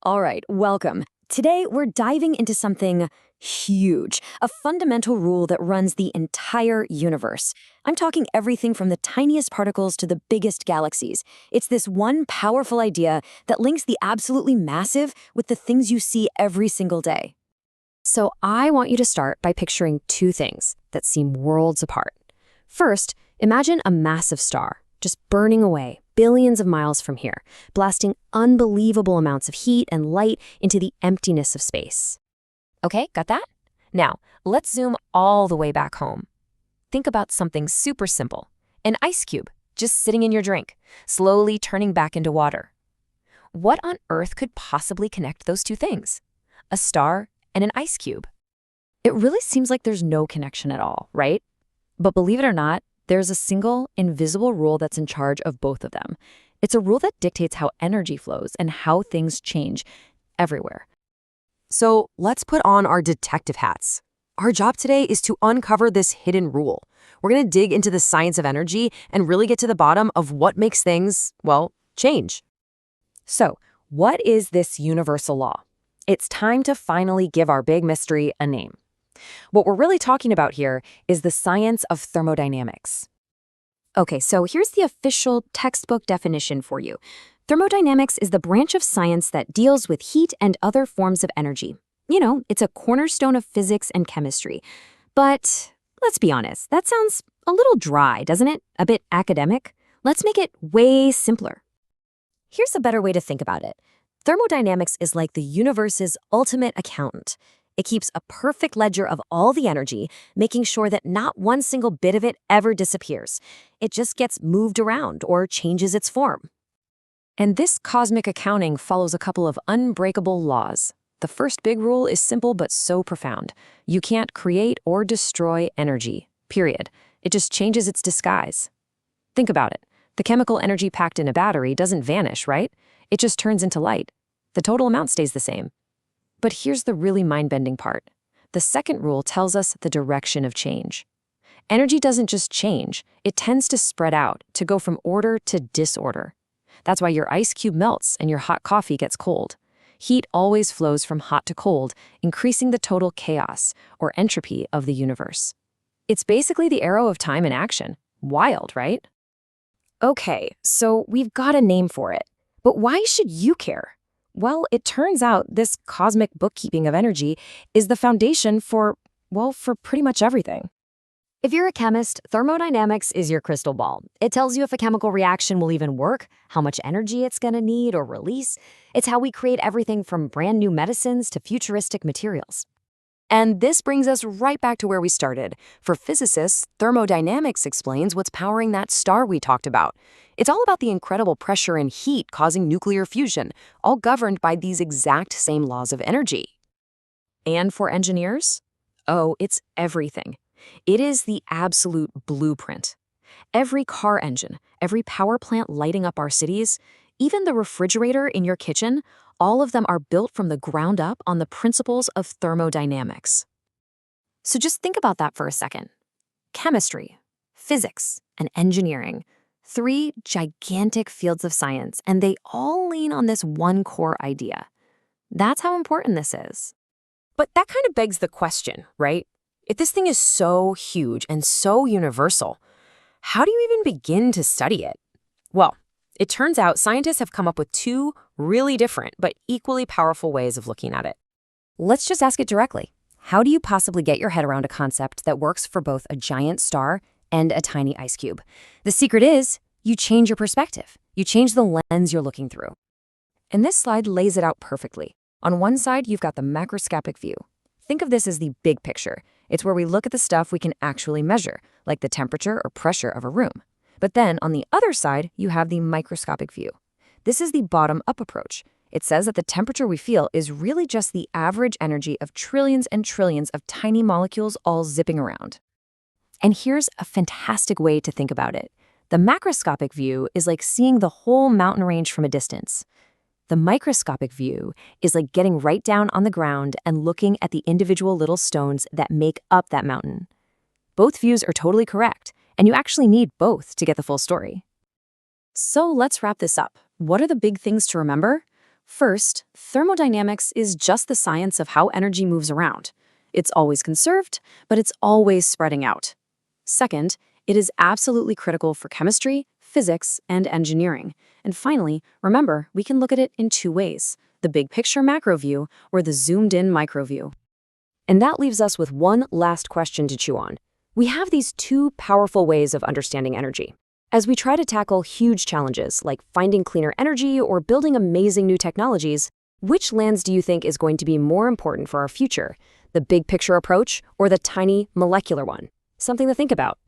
All right, welcome. Today, we're diving into something huge, a fundamental rule that runs the entire universe. I'm talking everything from the tiniest particles to the biggest galaxies. It's this one powerful idea that links the absolutely massive with the things you see every single day. So I want you to start by picturing two things that seem worlds apart. First, imagine a massive star, just burning away, billions of miles from here, blasting unbelievable amounts of heat and light into the emptiness of space. Okay, got that? Now, let's zoom all the way back home. Think about something super simple. An ice cube, just sitting in your drink, slowly turning back into water. What on earth could possibly connect those two things? A star and an ice cube. It really seems like there's no connection at all, right? But believe it or not, there's a single, invisible rule that's in charge of both of them. It's a rule that dictates how energy flows and how things change everywhere. So let's put on our detective hats. Our job today is to uncover this hidden rule. We're going to dig into the science of energy and really get to the bottom of what makes things, well, change. So, what is this universal law? It's time to finally give our big mystery a name. What we're really talking about here is the science of thermodynamics. Okay, so here's the official textbook definition for you. Thermodynamics is the branch of science that deals with heat and other forms of energy. You know, it's a cornerstone of physics and chemistry. But let's be honest, that sounds a little dry, doesn't it? A bit academic? Let's make it way simpler. Here's a better way to think about it. Thermodynamics is like the universe's ultimate accountant. It keeps a perfect ledger of all the energy, making sure that not one single bit of it ever disappears. It just gets moved around or changes its form. And this cosmic accounting follows a couple of unbreakable laws. The first big rule is simple but so profound. You can't create or destroy energy, period. It just changes its disguise. Think about it. The chemical energy packed in a battery doesn't vanish, right? It just turns into light. The total amount stays the same. But here's the really mind-bending part. The second rule tells us the direction of change. Energy doesn't just change, it tends to spread out, to go from order to disorder. That's why your ice cube melts and your hot coffee gets cold. Heat always flows from hot to cold, increasing the total chaos, or entropy, of the universe. It's basically the arrow of time in action. Wild, right? Okay, so we've got a name for it. But why should you care? Well, it turns out this cosmic bookkeeping of energy is the foundation for pretty much everything. If you're a chemist, thermodynamics is your crystal ball. It tells you if a chemical reaction will even work, how much energy it's going to need or release. It's how we create everything from brand new medicines to futuristic materials. And this brings us right back to where we started. For physicists, thermodynamics explains what's powering that star we talked about. It's all about the incredible pressure and heat causing nuclear fusion, all governed by these exact same laws of energy. And for engineers? Oh, it's everything. It is the absolute blueprint. Every car engine, every power plant lighting up our cities, even the refrigerator in your kitchen, all of them are built from the ground up on the principles of thermodynamics. So just think about that for a second. Chemistry, physics, and engineering, three gigantic fields of science, and they all lean on this one core idea. That's how important this is. But that kind of begs the question, right? If this thing is so huge and so universal, how do you even begin to study it? Well, it turns out scientists have come up with two really different but equally powerful ways of looking at it. Let's just ask it directly. How do you possibly get your head around a concept that works for both a giant star and a tiny ice cube? The secret is you change your perspective. You change the lens you're looking through. And this slide lays it out perfectly. On one side, you've got the macroscopic view. Think of this as the big picture. It's where we look at the stuff we can actually measure, like the temperature or pressure of a room. But then on the other side, you have the microscopic view. This is the bottom-up approach. It says that the temperature we feel is really just the average energy of trillions and trillions of tiny molecules all zipping around. And here's a fantastic way to think about it. The macroscopic view is like seeing the whole mountain range from a distance. The microscopic view is like getting right down on the ground and looking at the individual little stones that make up that mountain. Both views are totally correct, and you actually need both to get the full story. So let's wrap this up. What are the big things to remember? First, thermodynamics is just the science of how energy moves around. It's always conserved, but it's always spreading out. Second, it is absolutely critical for chemistry, physics, and engineering. And finally, remember, we can look at it in two ways: the big picture macro view or the zoomed-in micro view. And that leaves us with one last question to chew on. We have these two powerful ways of understanding energy. As we try to tackle huge challenges like finding cleaner energy or building amazing new technologies, which lens do you think is going to be more important for our future? The big picture approach or the tiny molecular one? Something to think about.